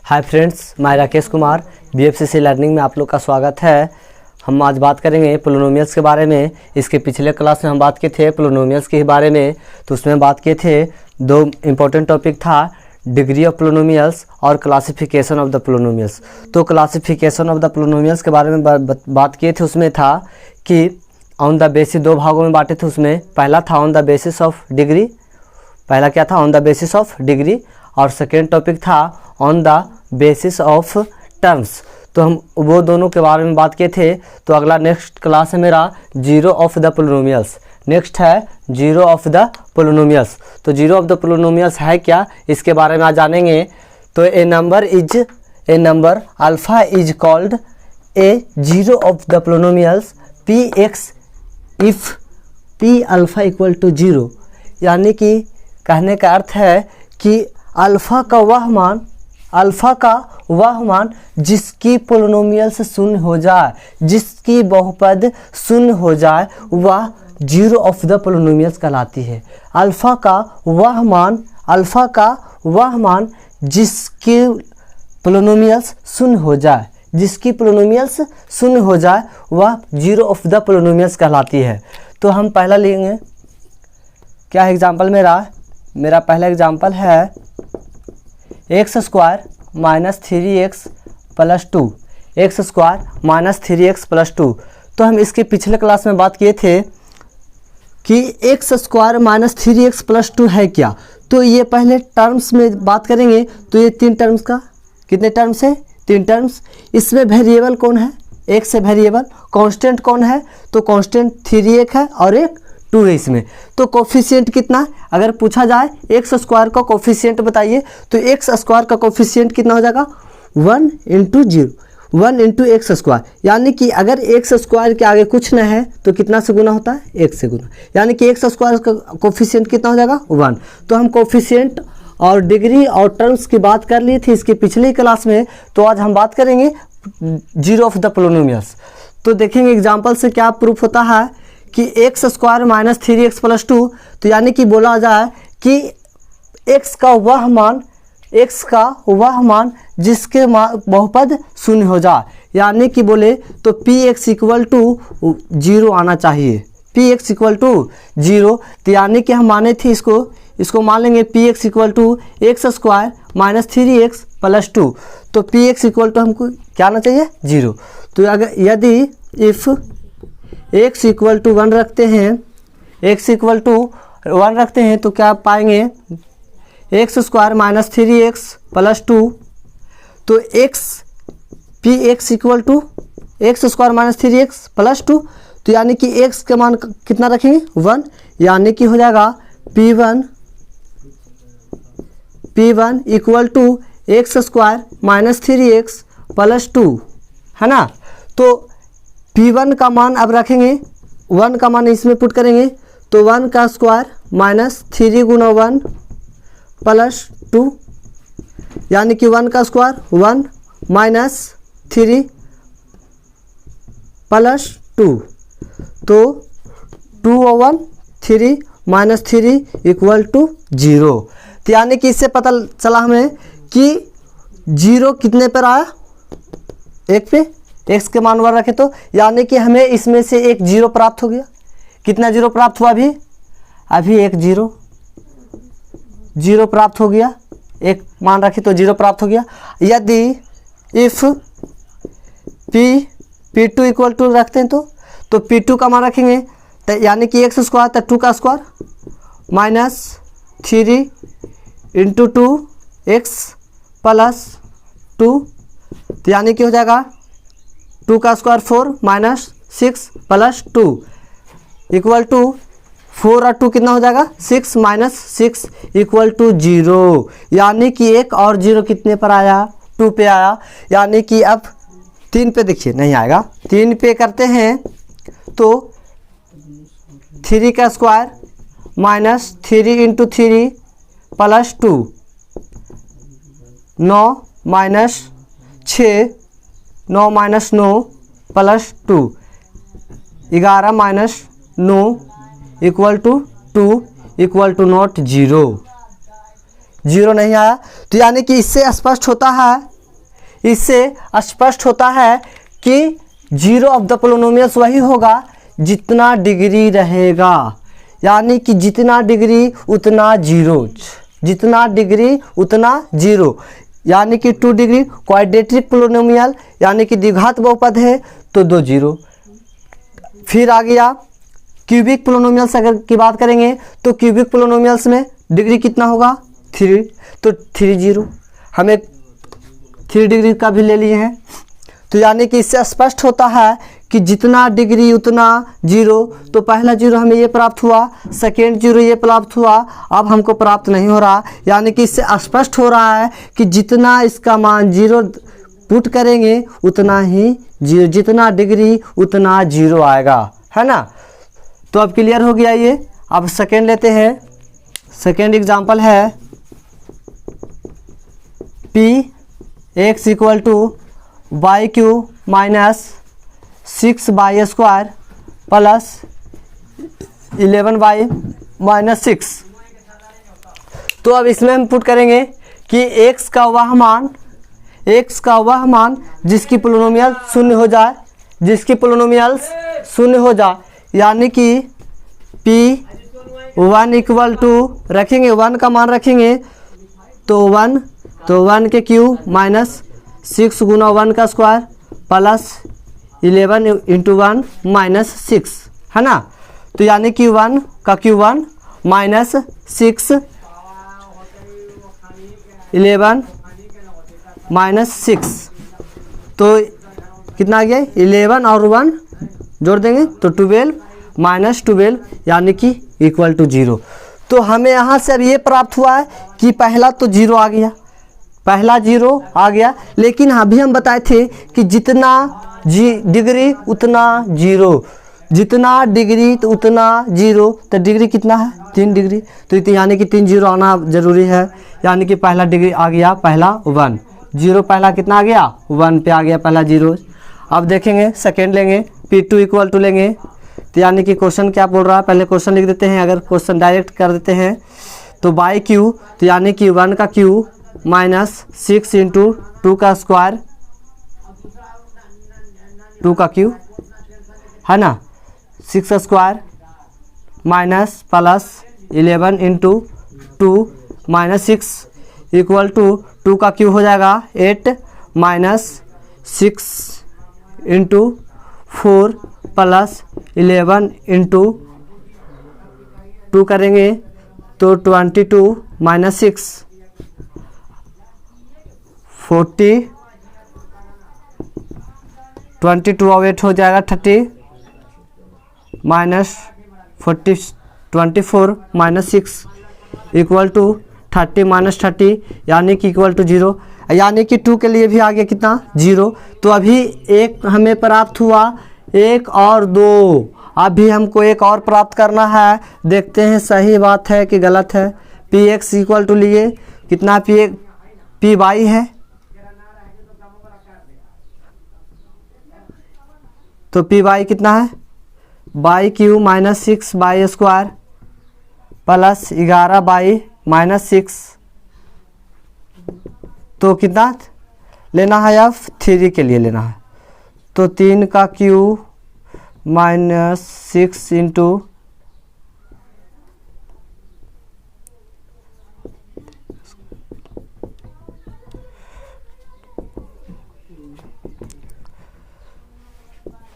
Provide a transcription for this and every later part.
Hi friends, मैं Rakesh Kumar BFCC learning में आप लोग का स्वागत है। हम आज बात करेंगे पोलिनोमियल्स के बारे में। इसके पिछले क्लास में हम बात किए थे पोलिनोमियल्स के बारे में, तो उसमें बात किए थे दो इम्पोर्टेंट टॉपिक था, डिग्री ऑफ पोलिनोमियल्स और क्लासिफिकेशन ऑफ द पोलिनोमियल्स। तो क्लासिफिकेशन ऑफ द पोलिनोमियल्स के बारे में बात किए थे। उसमें था कि ऑन द बेसिस, दो भागों में बांटे थे। उसमें पहला था on the basis of degree, पहला क्या था, on the basis of degree, और सेकेंड टॉपिक था on the basis of terms. तो हम वो दोनों के बारे में बात किए थे। तो अगला नेक्स्ट क्लास है मेरा zero of the polynomials. Next है जीरो ऑफ द पोलिनोमियल्स। तो जीरो ऑफ द पोलिनोमियल्स है क्या, इसके बारे में आज जानेंगे। तो A number alpha is called a zero of the polynomials P X if P alpha equal to zero. यानी कि कहने का अर्थ है कि अल्फ़ा का वह मान जिसकी पोलिनोमियल से शून्य हो जाए, जिसकी बहुपद शून्य हो जाए, वह जीरो ऑफ द पोलिनोमियल्स कहलाती है। अल्फ़ा का वह मान जिसकी पोलिनोमियल्स शून्य हो जाए, जिसकी पोलिनोमियल्स शून्य हो जाए, वह जीरो ऑफ द पोलिनोमियल्स कहलाती है। तो हम पहला लेंगे, क्या एग्जाम्पल मेरा पहला एग्जाम्पल है x square minus 3x plus 2, x square minus 3x plus 2। तो हम इसके पिछले क्लास में बात किए थे कि x square minus 3x plus 2 है क्या। तो ये पहले टर्म्स में बात करेंगे। तो ये तीन टर्म्स का, कितने टर्म्स है, तीन टर्म्स। इसमें वेरिएबल कौन है, एक से वेरिएबल। कांस्टेंट कौन है, तो कांस्टेंट 3x है और एक 2 है इसमें। तो कोफिशिएंट कितना, अगर पूछा जाए एक्स स्क्वायर का कोफिशिएंट बताइए, तो एक्स स्क्वायर का कोफिशिएंट कितना हो जाएगा, 1 into zero, 1 into x square. यानी कि अगर एक्स स्क्वायर के आगे कुछ न है तो कितना से गुना होता है, 1 से गुना। यानी कि एक्स स्क्वायर का कोफिशिएंट कितना हो जाएगा, 1। तो हम कोफिशिएंट और डिग्री और टर्म्स की बात कर ली थी इसके पिछली क्लास में। तो आज हम बात करेंगे जीरो ऑफ द पोलिनोमियल्स। तो देखेंगे एग्जाम्पल से क्या प्रूफ होता है कि x square minus 3x plus 2। तो यानी कि बोला जाए कि x का वह मान जिसके बहुपद शून्य हो जाए, यानी कि बोले तो px इक्वल टू 0 आना चाहिए, px इक्वल टू 0। तो यानी कि हम माने थे इसको मान लेंगे px equal to x square minus 3x plus 2। तो px इक्वल टू हमको क्या आना चाहिए, 0। तो अगर यदि इफ़ x इक्वल टू 1 रखते हैं, तो क्या पाएंगे, x square minus 3x plus 2। तो px equal to x square minus 3x plus 2। तो यानी कि x के मान कितना रखेंगे, 1। यानी कि हो जाएगा p1 equal to x square minus 3x plus 2, है ना। तो p1 का मान अब रखेंगे, 1 का मान इसमें पुट करेंगे। तो 1 का स्क्वायर माइनस 3 गुना 1 प्लस 2, यानी कि 1 का स्क्वायर 1 माइनस 3 प्लस 2। तो 2 और 1 3 माइनस 3 इक्वल टू 0। तो यानी कि इससे पता चला हमें कि 0 कितने पर आया, 1 पे। x के मान 1 रखे तो यानी कि हमें इसमें से एक 0 प्राप्त हो गया। कितना 0 प्राप्त हुआ, अभी एक 0 प्राप्त हो गया, एक मान रखे तो 0 प्राप्त हो गया। यदि इफ p2 इक्वल टू रखते हैं तो p2 का मान रखेंगे, तो यानी कि एक्स स्क्वायर तो 2 का square minus 3 into 2 x plus 2। तो यानी कि हो जाएगा 2 का square 4 minus 6 plus 2 equal to 4 और 2 कितना हो जाएगा, 6 माइनस 6 इक्वल टू 0। यानी कि एक और 0 कितने पर आया, 2 पे आया। यानी कि अब 3 पे देखिए नहीं आएगा, 3 पे करते हैं तो 3 का square minus 3 into 3 plus 2, 9 minus 6, 9 minus 9 plus 2, 11 minus 9 equal to 2 equal to not 0। 0 नहीं आया। तो यानी कि इससे स्पष्ट होता है इससे स्पष्ट होता है कि जीरो ऑफ द पोलिनोमियल्स वही होगा जितना डिग्री रहेगा, यानी कि जितना डिग्री उतना जीरो, जितना डिग्री उतना जीरो, यानी कि 2 डिग्री क्वाड्रेटिक पोलिनोमियल यानी कि द्विघात बहुपद है तो 2 जीरो। फिर आ गया क्यूबिक पोलिनोमियल्स अगर की बात करेंगे तो क्यूबिक पोलिनोमियल्स में डिग्री कितना होगा 3, तो 3 जीरो, हमें 3 डिग्री का भी ले लिए हैं। तो यानी कि इससे स्पष्ट होता है कि जितना डिग्री उतना जीरो। तो पहला जीरो हमें ये प्राप्त हुआ, सेकेंड जीरो ये प्राप्त हुआ, अब हमको प्राप्त नहीं हो रहा, यानी कि इससे स्पष्ट हो रहा है कि जितना इसका मान जीरो पुट करेंगे उतना ही जीरो, जितना डिग्री उतना जीरो आएगा, है ना। तो अब क्लियर हो गया ये। अब सेकेंड लेते हैं। सेकेंड एग्जांपल है p x equal to y cube minus 6y square plus 11y minus 6। तो अब इसमें हम पुट करेंगे कि x का वह मान जिसकी पोलिनोमियल शून्य हो जाए, जिसकी पोलिनोमियल शून्य हो जाए, यानी कि P1 इक्वल टू रखेंगे 1 का मान रखेंगे तो 1 के क्यू माइनस 6 गुना 1 का स्क्वायर प्लस 11 इंटू 1 माइनस 6, है ना। तो यानी कि 1 का क्यू 1 माइनस 6 11 माइनस 6, तो कितना आ गया 11 और 1 जोड़ देंगे तो 12 माइनस 12 यानी कि इक्वल टू 0। तो हमें यहाँ से अब ये प्राप्त हुआ है कि पहला तो जीरो आ गया, पहला जीरो आ गया, लेकिन अभी हम बताए थे कि जितना डिग्री उतना जीरो, जितना डिग्री तो उतना जीरो, तो डिग्री कितना है 3 डिग्री, तो यानी कि 3 जीरो आना जरूरी है, यानी कि पहला डिग्री आ गया पहला 1 जीरो, पहला कितना आ गया 1 पे आ गया पहला जीरो। अब देखेंगे सेकेंड लेंगे P2 इक्वल टू लेंगे, तो यानी कि क्वेश्चन क्या बोल रहा है पहले क्वेश्चन लिख देते हैं। अगर क्वेश्चन डायरेक्ट कर देते हैं तो बाई क्यू, तो यानी कि 1 का क्यू माइनस 6 इंटू 2 का स्क्वायर 2 का क्यू, है ना, 6 square minus plus 11 into 2 minus 6 equal to 2 का क्यू हो जाएगा 8 माइनस 6 इंटू 4 प्लस 11 इंटू 2 करेंगे तो 22 माइनस 6 40 22 और 8 हो जाएगा 30 minus 24 minus 6 equal to 30 minus 30 यानी कि इक्वल टू 0, यानी कि 2 के लिए भी आ गया कितना 0। तो अभी एक हमें प्राप्त हुआ, 1 और 2, अभी हमको एक और प्राप्त करना है, देखते हैं सही बात है कि गलत है। पी एक्स इक्वल टू लिए कितना पी वाई है, तो पी वाई कितना है by Q minus 6 by square plus 11 by minus 6, तो कितना लेना है अब 3 के लिए लेना है, तो 3 का क्यू माइनस 6 इंटू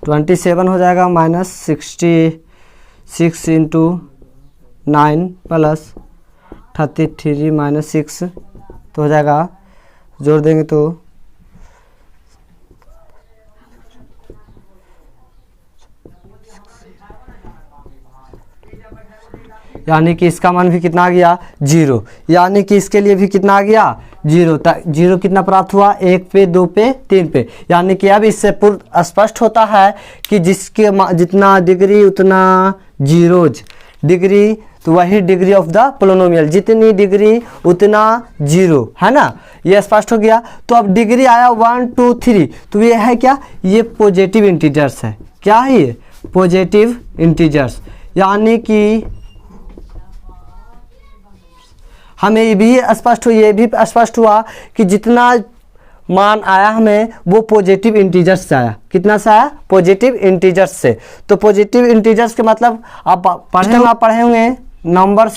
27 हो जाएगा माइनस 66 इंटू 9 प्लस 33 माइनस 6, तो हो जाएगा जोड़ देंगे तो यानी कि इसका मान भी कितना आ गया 0, यानी कि इसके लिए भी कितना आ गया 0। 0 कितना प्राप्त हुआ 1 पे 2 पे 3 पे, यानी कि अब इससे पूर्ण स्पष्ट होता है कि जिसके जितना डिग्री उतना जीरोज, डिग्री तो वही डिग्री ऑफ द पोलिनोमियल, जितनी डिग्री उतना जीरो, है ना, ये स्पष्ट हो गया। तो अब डिग्री आया 1 2 3, तो ये है क्या, ये पॉजिटिव इंटीजर्स है, क्या है ये पॉजिटिव इंटीजर्स, यानी कि हमें ये भी स्पष्ट हुआ कि जितना मान आया हमें वो पॉजिटिव इंटीजर्स से आया। कितना से आया? पॉजिटिव इंटीजर्स से। तो पॉजिटिव इंटीजर्स के मतलब आप पढ़े होंगे नंबर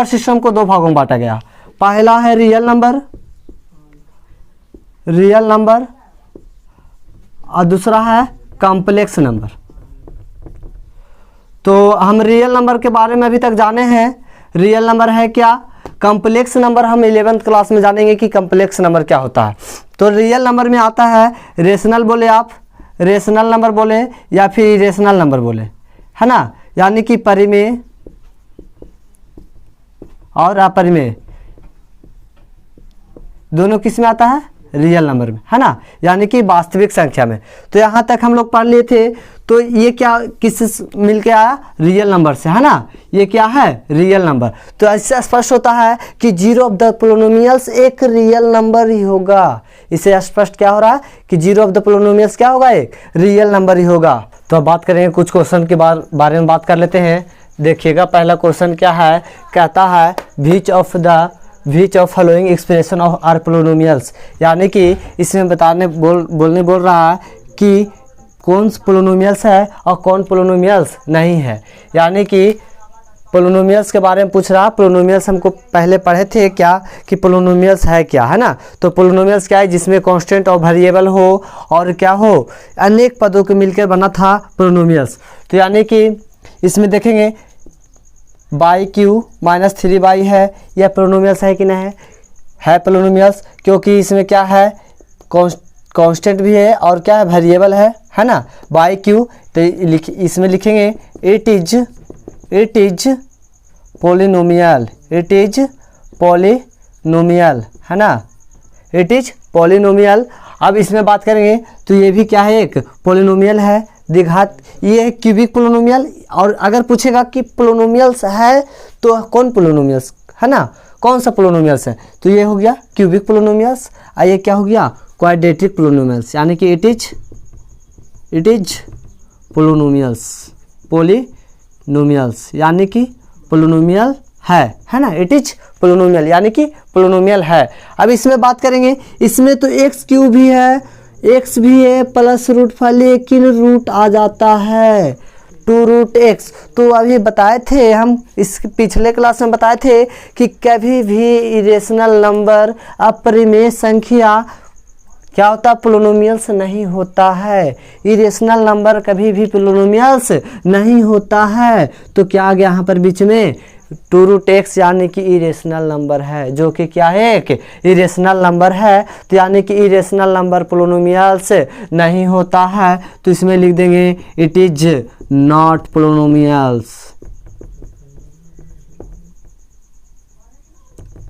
सिस्टम को दो भागों में बांटा गया। पहला है रियल नंबर और दूसरा है कॉम्प्लेक्स नंबर। तो हम रियल नंबर के बारे में अभी तक जाने हैं। रियल नंबर है क्या? कॉम्प्लेक्स नंबर हम 11th क्लास में जानेंगे कि कॉम्प्लेक्स नंबर क्या होता है। तो रियल नंबर में आता है रेशनल बोले आप, रेशनल नंबर बोले या फिर इरेशनल नंबर बोले, है ना, यानी कि परिमेय और अपरिमेय दोनों किस में आता है? रियल नंबर में, है ना, यानी कि वास्तविक संख्या में। तो यहाँ तक हम लोग पढ़ लिए थे। तो ये क्या किस मिल के आया? रियल नंबर से, है ना। ये क्या है? Real number. तो इससे स्पष्ट होता है कि जीरो ऑफ द पोलिनोमियल्स एक रियल नंबर ही होगा। इससे स्पष्ट क्या हो रहा है कि जीरो ऑफ द पोलिनोमियल्स क्या होगा? एक रियल नंबर ही होगा। तो अब बात करेंगे कुछ क्वेश्चन के बारे में बात कर लेते हैं। देखिएगा पहला क्वेश्चन क्या है, कहता है which of following expression of are polynomials, यानी कि इसमें बोल रहा है कि कौन पोलिनोमियल्स है और कौन पोलिनोमियल्स नहीं है। यानी कि पोलिनोमियल्स के बारे में पूछ रहा है। पोलिनोमियल्स हमको पहले पढ़े थे क्या कि पोलिनोमियल्स है क्या, है ना। तो पोलिनोमियल्स क्या है? जिसमें कांस्टेंट और वेरिएबल हो और क्या हो, अनेक पदों के मिलकर बना था पोलिनोमियल्स। तो यानी कि इसमें देखेंगे बाई क्यू माइनस 3 है, यह पोलिनोमियल्स है कि नहीं है पोलिनोमियल्स, क्योंकि इसमें क्या है? कांस्टेंट भी है और क्या है? वेरिएबल है ना, बाई क्यू। तो इसमें लिखेंगे इट इज पोलिनोमियल, है ना, इट इज पोलिनोमियल। अब इसमें बात करेंगे तो ये भी क्या है? एक पोलिनोमियल है, द्विघात। ये है क्यूबिक पोलिनोमियल। और अगर पूछेगा कि पोलिनोमियल्स है तो कौन पोलिनोमियल्स, है ना, कौन सा पोलिनोमियल्स है? तो ये हो गया क्यूबिक पोलिनोमियल्स और ये क्या हो गया? क्वाड्रेटिक पोलिनोमियल्स, यानी कि इट इज पोलिनोमियल्स, यानी कि पोलिनोमियल है ना, इट इज पोलिनोमियल यानी कि पोलिनोमियल है। अब इसमें बात करेंगे, इसमें तो एक्स क्यूब भी है, एक्स भी है प्लस रूट 5, लेकिन रूट आ जाता है 2√x। तो अभी बताए थे हम, इस पिछले क्लास में बताए थे कि कभी भी इरेशनल नंबर अपरिमेय संख्या क्या होता है? पोलिनोमियल्स नहीं होता है। इरेशनल नंबर कभी भी पोलिनोमियल्स नहीं होता है। तो क्या आ गया यहाँ पर बीच में? 2√x, यानी कि इरेशनल नंबर है, जो कि क्या है? एक इरेशनल नंबर है। तो यानी कि इरेशनल नंबर पोलिनोमियल्स नहीं होता है। तो इसमें लिख देंगे इट इज नॉट पोलिनोमियल्स,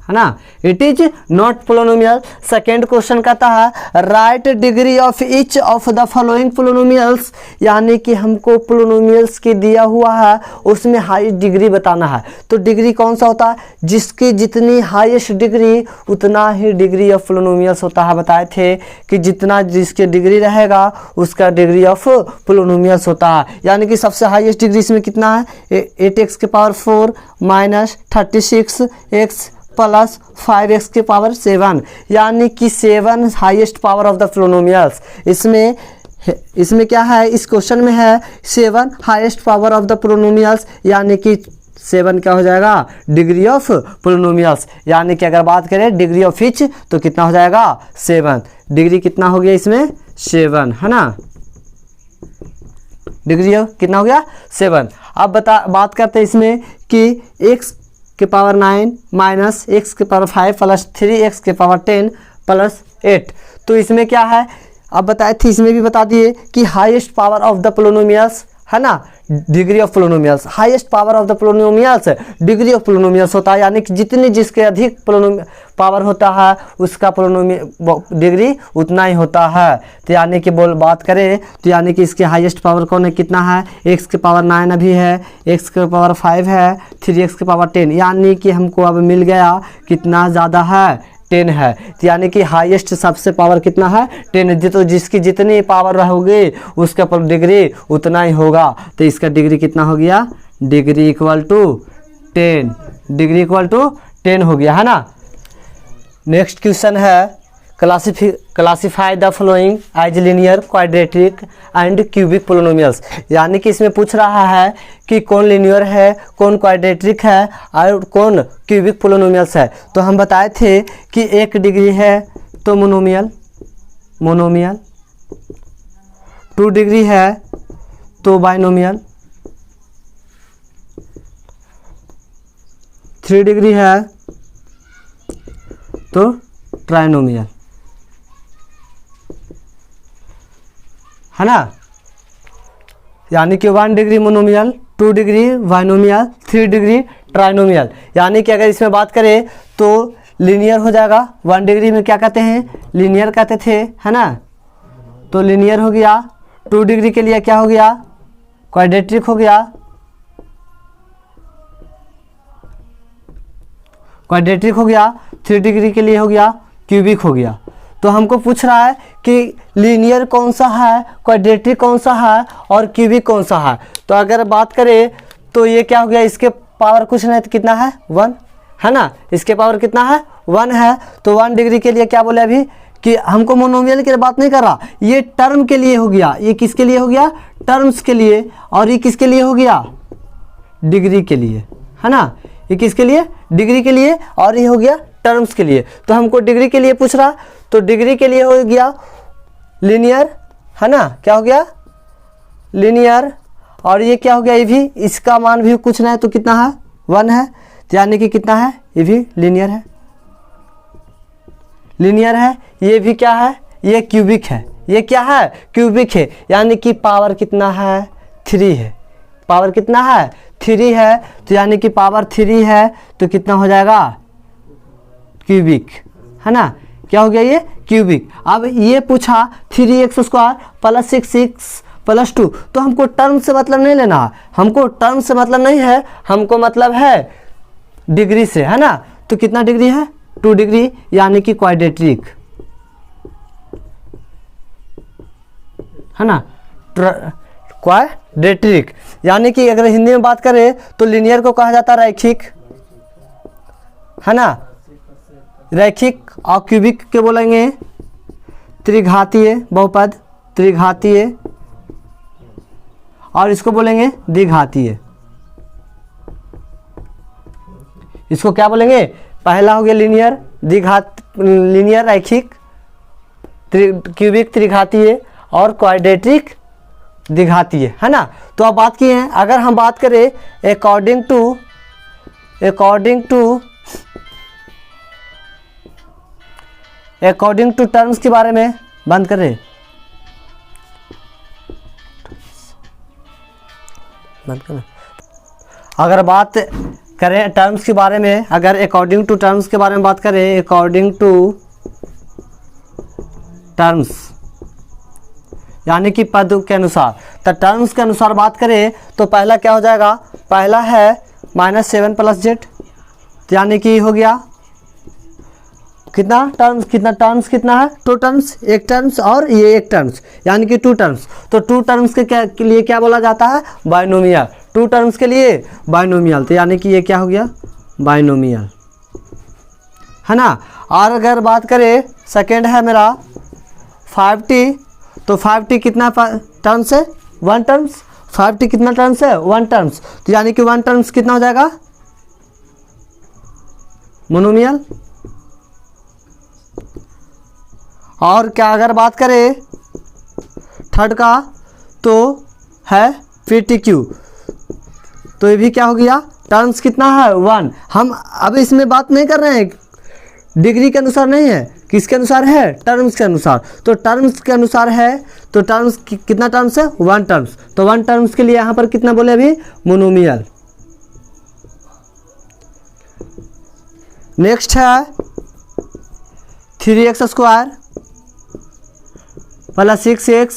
है ना, it is not polynomial. Second question कहता है right degree of each of the following polynomials, यानी कि हमको पोलिनोमियल्स के दिया हुआ है उसमें हाईएस्ट डिग्री बताना है। तो डिग्री कौन सा होता है? जिसकी जितनी हाईएस्ट डिग्री उतना ही डिग्री ऑफ पोलिनोमियल्स होता है। बताए थे कि जितना जिसके डिग्री रहेगा उसका डिग्री ऑफ पोलिनोमियल्स होता है। यानी कि सबसे हाईएस्ट डिग्री इसमें कितना है? 8x⁴ minus 36x plus 5x के पावर 7, यानी कि 7 highest power of the polynomials. इसमें क्या है? इस क्वेश्चन में है 7 highest power of the polynomials, यानी कि 7 क्या हो जाएगा? Degree of polynomials. यानी कि अगर बात करें डिग्री ऑफ ईच तो कितना हो जाएगा? 7। डिग्री कितना हो गया इसमें? 7, है ना, डिग्री ऑफ कितना हो गया? 7। अब बात करते हैं इसमें कि x के पावर 9 माइनस x के पावर 5 प्लस 3x के पावर 10 प्लस 8। तो इसमें क्या है? अब बताए थे, इसमें भी बता दिए कि highest power of the polynomials, है ना, degree of polynomials. Highest power of the polynomials degree of polynomials होता है, यानी कि जिसके अधिक पावर होता है उसका डिग्री उतना ही होता है। तो यानी कि बात करें तो यानी कि इसके हाईएस्ट पावर कौन है? कितना है? x के पावर 9 अभी है, x के पावर 5 है, 3x के पावर 10, यानी कि हमको अब मिल गया कितना ज़्यादा है? 10 है। तो यानी कि हाईएस्ट सबसे पावर कितना है? 10। तो जिसकी जितनी पावर रहोगी उसका डिग्री उतना ही होगा। तो इसका डिग्री कितना हो गया? Degree equal to 10, degree equal to 10 हो गया, है ना। नेक्स्ट क्वेश्चन है classify the following as linear, quadratic and cubic polynomials. यानी कि इसमें पूछ रहा है कि कौन लीनियर है, कौन क्वाड्रेटिक है और कौन क्यूबिक पोलिनोमियल्स है। तो हम बताए थे कि 1 डिग्री है तो मोनोमियल, 2 डिग्री है तो बाइनोमियल, 3 डिग्री है तो ट्राइनोमियल, है ना। यानी कि 1 degree monomial, 2 degree binomial, 3 degree trinomial. यानी कि अगर इसमें बात करें तो लीनियर हो जाएगा। 1 डिग्री में क्या कहते हैं, लीनियर कहते थे, है ना। तो लीनियर हो गया। 2 डिग्री के लिए क्या हो गया, क्वाड्रेटिक हो गया, क्वाड्रेटिक हो गया। 3 डिग्री के लिए हो गया क्यूबिक हो गया। तो हमको पूछ रहा है कि लीनियर कौन सा है, क्वाड्रेटिक कौन सा है और क्यूबिक कौन सा है। तो अगर बात करें तो ये क्या हो गया, इसके पावर कुछ नहीं तो कितना है 1, है ना। इसके पावर कितना है 1 है। तो 1 डिग्री के लिए क्या बोले अभी कि हमको मोनोमियल की बात नहीं कर रहा, ये टर्म के लिए हो गया। ये किसके लिए हो गया, टर्म्स के लिए। और ये किसके लिए हो गया, डिग्री के लिए, है ना। ये किसके लिए, डिग्री के लिए। और ये हो गया टर्म्स के लिए। तो हमको डिग्री के लिए पूछ रहा, तो डिग्री के लिए हो गया लीनियर, है ना। क्या हो गया, लीनियर। और ये क्या हो गया, ये भी, इसका मान भी कुछ नहीं तो कितना है 1 है। तो यानी कि कितना है, ये भी लीनियर है, लीनियर है। ये भी क्या है, ये क्यूबिक है। ये क्या है, क्यूबिक है। यानी कि पावर कितना है 3 है। पावर कितना है 3 है। तो यानी कि पावर 3 है तो कितना हो जाएगा, क्यूबिक, है ना। क्या हो गया, ये क्यूबिक। अब ये पूछा 3x² + 6x + 2। तो हमको टर्म से मतलब नहीं लेना, हमको टर्म से मतलब नहीं है, हमको मतलब है डिग्री से, है ना। तो कितना डिग्री है, 2 डिग्री, यानी कि क्वाड्रेटिक, है ना, क्वाड्रेटिक। यानी कि अगर हिंदी में बात करें तो लीनियर को कहा जाता है रैखिक, है ना, रैखिक। और क्यूबिक के बोलेंगे त्रिघातीय बहुपद, त्रिघातीय। और इसको बोलेंगे द्विघातीय। इसको क्या बोलेंगे, पहला हो गया लीनियर, लीनियर रैखिक, क्यूबिक त्रिघातीय और क्वाड्रेटिक द्विघातीय, है ना। तो अब बात किए हैं, अगर हम बात करें अकॉर्डिंग टू टर्म्स के बारे में, बंद करें, बंद करें। अगर बात करें टर्म्स के बारे में, अगर अकॉर्डिंग टू टर्म्स के बारे में बात करें, अकॉर्डिंग टू टर्म्स यानी कि पद के अनुसार। तो टर्म्स के अनुसार बात करें तो पहला क्या हो जाएगा, पहला है -7 + z, यानी कि हो गया कितना टर्म्स, कितना है 2 टर्म्स, 1 टर्म्स और ये 1 टर्म्स, यानी कि 2 टर्म्स। तो 2 टर्म्स के लिए क्या बोला जाता है, बाइनोमियल। 2 टर्म्स के लिए बाइनोमियल। तो यानी कि ये क्या हो गया, बाइनोमियल, है ना। और अगर बात करें सेकेंड है मेरा 5t, तो 5t कितना टर्म्स है, 1 टर्म्स। 5t कितना टर्म्स है, 1 टर्म्स। तो यानी कि 1 टर्म्स कितना हो जाएगा, मोनोमियल। और क्या अगर बात करें थर्ड का तो है फिर TQ, तो ये भी क्या हो गया, टर्म्स कितना है 1। हम अब इसमें बात नहीं कर रहे हैं डिग्री के अनुसार, नहीं है, किसके अनुसार है, टर्म्स के अनुसार। तो टर्म्स के अनुसार है तो टर्म्स कितना टर्म्स है, 1 टर्म्स। तो 1 टर्म्स के लिए यहाँ पर कितना बोले अभी, मोनोमियल। नेक्स्ट है 3x² + 6x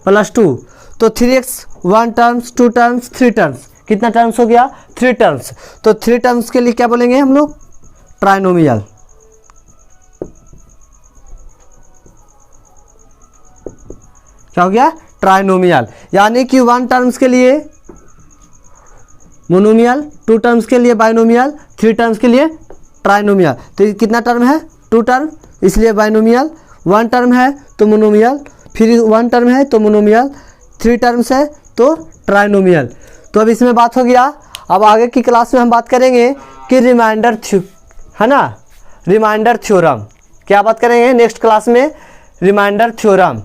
+ 2। तो 3x 1 टर्म्स, 2 टर्म्स, 3 टर्म्स, कितना टर्म्स हो गया, 3 टर्म्स। तो 3 टर्म्स के लिए क्या बोलेंगे हम लोग, ट्राइनोमियल। क्या हो गया, ट्राइनोमियल। यानी कि 1 टर्म्स के लिए मोनोमियल, 2 टर्म्स के लिए बाइनोमियल, 3 टर्म्स के लिए ट्राइनोमियल। तो ये कितना टर्म है? 2 टर्म, इसलिए बाइनोमियल। 1 टर्म है तो मोनोमियल, फिर 1 टर्म है तो मोनोमियल, 3 टर्म्स है तो ट्राइनोमियल। तो अब इसमें बात हो गया। अब आगे की क्लास में हम बात करेंगे कि रिमाइंडर है ना, रिमाइंडर थ्योरम। क्या बात करेंगे नेक्स्ट क्लास में? Remainder theorem.